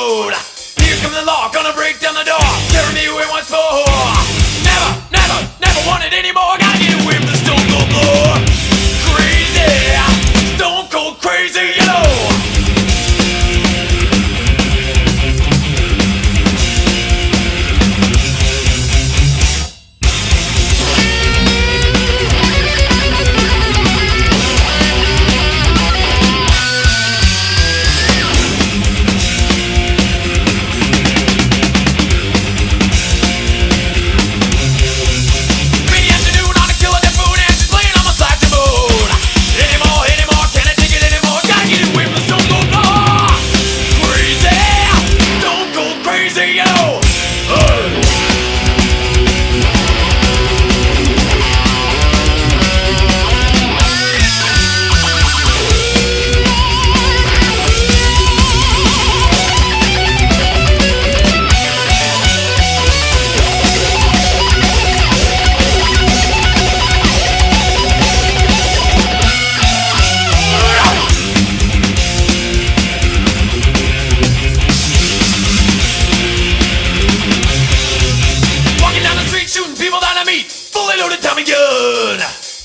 mode. Here comes the law, gonna break down the door, tearing me away once more. Never, never, never want it anymore. Gotta get away from the stone cold floor. Crazy, stone cold crazy, you know.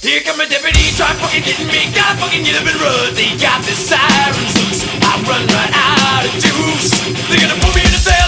Here come a deputy, try fucking getting me. Gotta fucking get up and run. They got the sirens loose. I run right out of juice. They're gonna put me in a cell.